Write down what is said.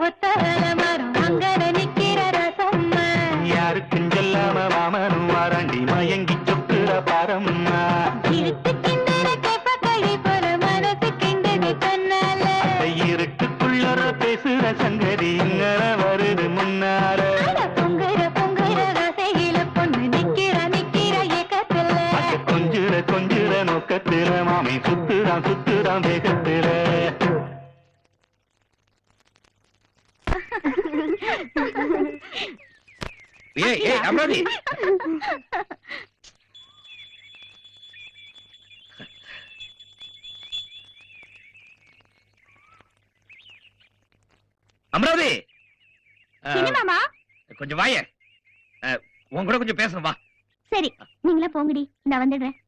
ஒத்தவர மரம் அங்கட நிக்கிற ரசம்மா யாருக்கும் சொல்லாம மாமனும் வாராண்டி மயங்கி சொக்குற பாரம்மா இருட்டு கிண்டற கேப்பக்களி போல மனசு கிண்டது தன்னால இருட்டுக்குள்ளற பேசுற சங்கதி இங்கற வருது முன்னால பொங்குற பொங்குற ரசையில பொண்ணு நிக்கிற நிக்கிற ஏக்கத்துல கொஞ்சுற கொஞ்சுற நோக்கத்துல மாமி சுத்துறான் சுத்துறான் வேகத்துல அமராவதி அமராவதி மாமா கொஞ்சம் வாய உன் கூட கொஞ்சம் பேசணும் வா சரி நீங்களே போங்கடி நான் வந்துடுறேன்